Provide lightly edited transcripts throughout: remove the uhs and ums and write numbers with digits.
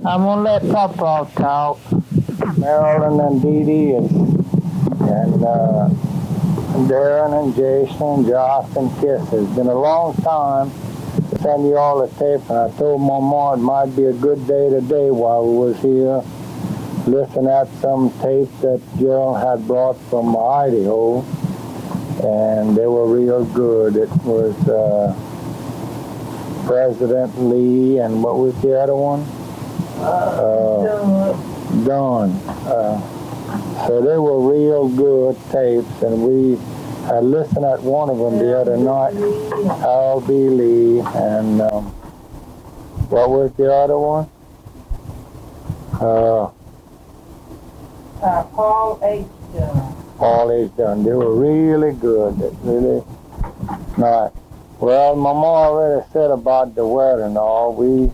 I'm gonna let Papa talk. Marilyn and Dee Dee and Darren and Jason and Josh and Kiss. It's been a long time to send you all a tape, and I told my mom it might be a good day today while we was here listening at some tapes that Gerald had brought from Idaho, and they were real good. It was President Lee and what was the other one? Dawn. So they were real good tapes, and we had listened at one of them the other night. Al.B. Lee, and what was the other one? Paul H. Dunn. Paul H. Dunn. They were really good. Really nice. Well, Mama already said about the weather and all. We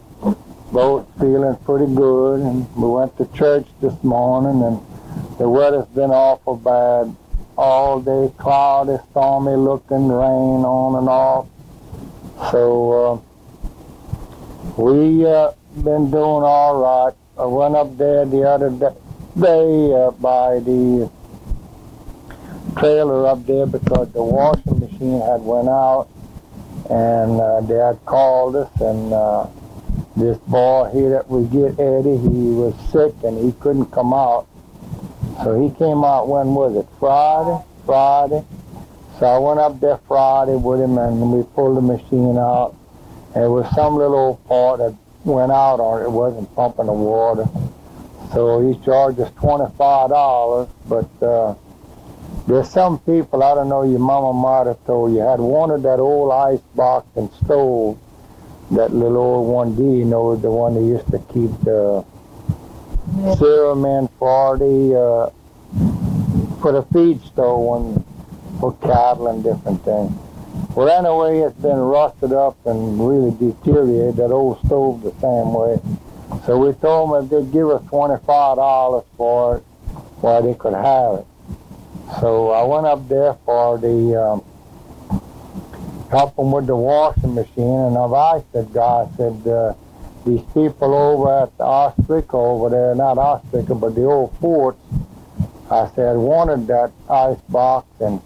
both feeling pretty good, and we went to church this morning, and the weather's been awful bad all day, cloudy, stormy looking, rain on and off. So we been doing all right. I went up there the other day by the trailer up there because the washing machine had went out, and they had called us, and this boy here that we get, Eddie, he was sick and he couldn't come out. So he came out, when was it? Friday. So I went up there Friday with him, and we pulled the machine out. And it was some little old part that went out on it. It wasn't pumping the water. So he charged us $25, but there's some people, I don't know, your mama might have told you, had wanted that old ice box and stove, that little old one, D, you know, the one that used to keep the serum in for the feed stove for cattle and different things. Well, anyway, it's been rusted up and really deteriorated, that old stove the same way. So we told them if they'd give us $25 for it, why they could have it. So I went up there for the help them with the washing machine, and I asked that guy, I said, these people over at the Ostrich over there, not Ostrich, but the old forts, I said, wanted that ice box and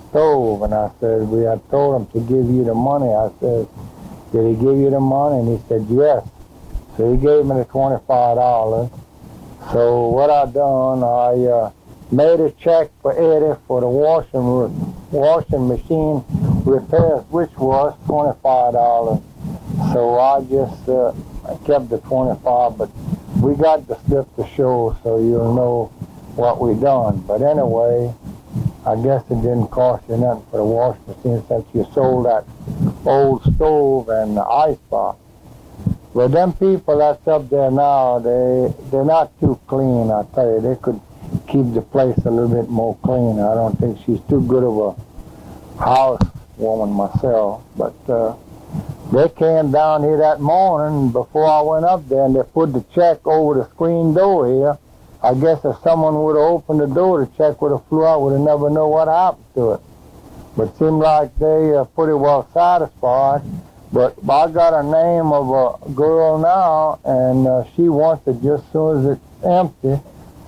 stove, and I said, we had told him to give you the money. I said, did he give you the money? And he said, yes. So he gave me the $25. So what I done, I made a check for Eddie for the washing machine repairs, which was $25. So I just kept the 25, but we got the slip to show, so you'll know what we done. But anyway, I guess it didn't cost you nothing for the washing machine since you sold that old stove and the ice box. But them people that's up there now, they're not too clean, I tell you. They could keep the place a little bit more clean. I don't think she's too good of a house woman myself, but they came down here that morning before I went up there, and they put the check over the screen door here. I guess if someone would have opened the door, the check would have flew out, would have never known what happened to it. But it seemed like they are pretty well satisfied. But I got a name of a girl now, and she wants it just as soon as it's empty.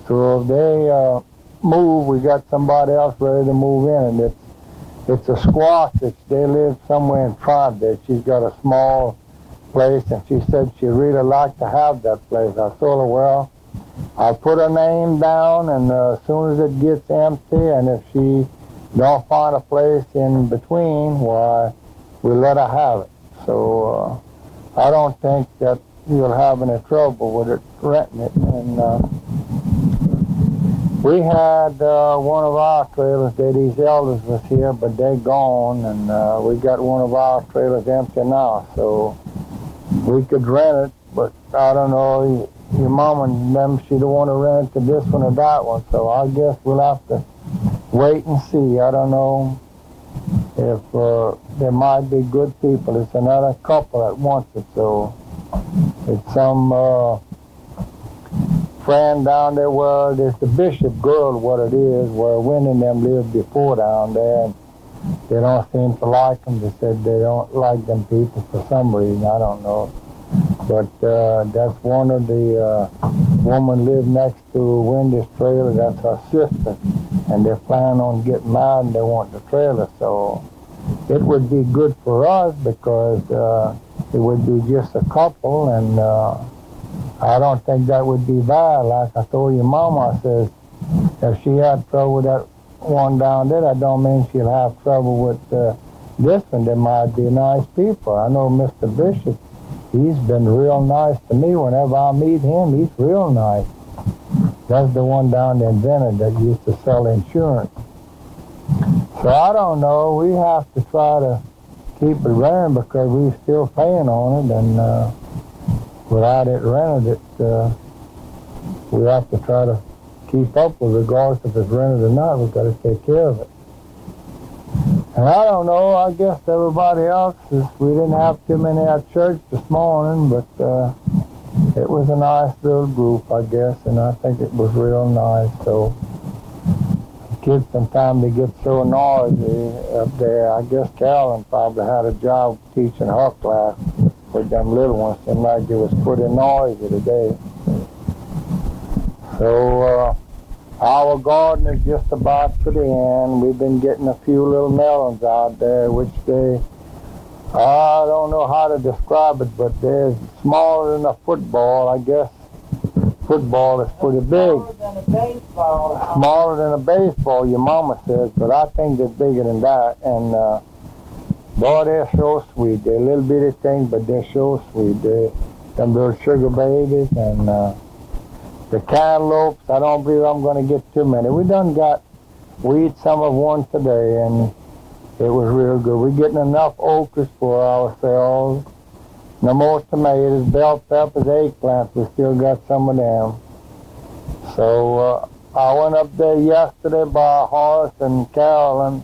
So if they move, we got somebody else ready to move in, and it's a squash. They live somewhere in Trent there. She's got a small place, and she said she'd really like to have that place. I told her, well, I'll put her name down, and as soon as it gets empty, and if she don't find a place in between, why, we'll let her have it. So I don't think that you'll have any trouble with it, renting it. And we had one of our trailers, these elders was here, but they're gone, and we got one of our trailers empty now, so we could rent it, but I don't know, your mom and them, she don't want to rent it to this one or that one, so I guess we'll have to wait and see. I don't know if there might be good people. It's another couple that wants it, so it's some friend down there. Well, there's the Bishop girl, what it is, where Wendy and them lived before down there, and they don't seem to like them. They said they don't like them people for some reason, I don't know. But that's one of the woman lived next to Wendy's trailer. That's her sister, and they're planning on getting married and they want the trailer. So it would be good for us because it would be just a couple, and I don't think that would be bad. Like I told your mama, I says, if she had trouble with that one down there, that don't mean she'll have trouble with this one. There might be nice people. I know Mr. Bishop, he's been real nice to me. Whenever I meet him, he's real nice. That's the one down there in Bennet that used to sell insurance. So I don't know. We have to try to keep it running because we're still paying on it, and without it rented, we have to try to keep up with it, regardless if it's rented or not. We've got to take care of it. And I don't know, I guess everybody else we didn't have too many at church this morning, but it was a nice little group, I guess, and I think it was real nice. So kids sometimes they get so noisy up there. I guess Carolyn probably had a job teaching her class with them little ones. Seemed like it was pretty noisy today. So our garden is just about to the end. We've been getting a few little melons out there, which I don't know how to describe it, but they're smaller than a football. I guess football is pretty big. Smaller than a baseball. Smaller than a baseball, your mama says, but I think they're bigger than that. And boy, they're so sweet. They're little bitty things, but they're so sweet. They're them little sugar babies. And the cantaloupes, I don't believe I'm going to get too many. We eat some of one today, and it was real good. We're getting enough okras for ourselves. No more tomatoes, bell peppers, eggplants. We still got some of them. So I went up there yesterday by Horace and Carolyn.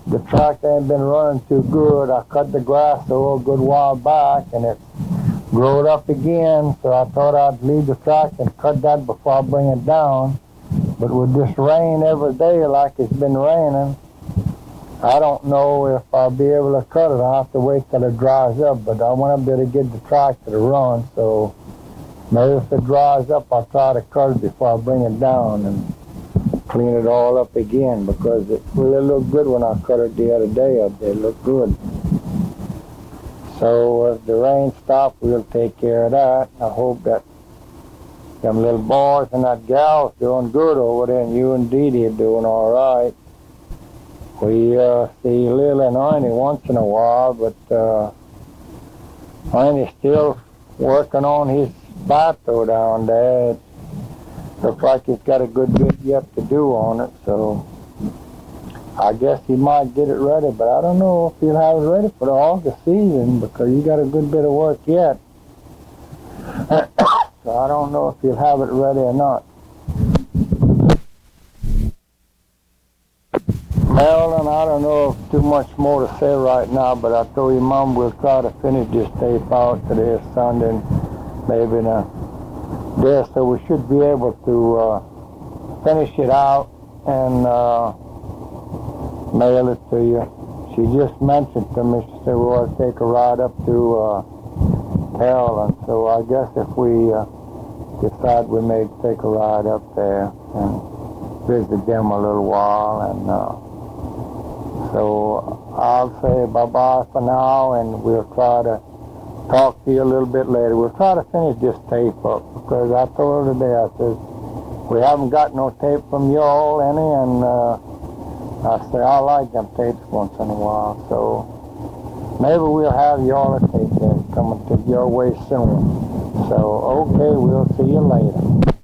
The tractor ain't been running too good. I cut the grass a good while back, and it growed up again. So I thought I'd leave the tractor and cut that before I bring it down. But with this rain every day like it's been raining, I don't know if I'll be able to cut it. I'll have to wait till it dries up, but I went up there to get the tractor to run, so maybe if it dries up, I'll try to cut it before I bring it down and clean it all up again, because it really looked good when I cut it the other day up there. It looked good. So if the rain stops, we'll take care of that. I hope that them little boys and that gal's doing good over there, and you and Dee Dee are doing all right. We see Lil and Ernie once in a while, but Ernie's still working on his bateau down there. It looks like he's got a good bit yet to do on it, so I guess he might get it ready, but I don't know if he'll have it ready for the August season, because you got a good bit of work yet. So I don't know if he'll have it ready or not. Marilyn, I don't know if too much more to say right now, but I told your mom we'll try to finish this tape out today, Sunday, maybe in a day, so we should be able to finish it out and mail it to you. She just mentioned to me, she said we want to take a ride up to Carolyn, so I guess if we decide we may take a ride up there and visit them a little while, and so I'll say bye-bye for now, and we'll try to talk to you a little bit later. We'll try to finish this tape up, because I told her today, I said, we haven't got no tape from you all any, and I say I like them tapes once in a while, so maybe we'll have you all a tape coming to your way soon. So, okay, we'll see you later.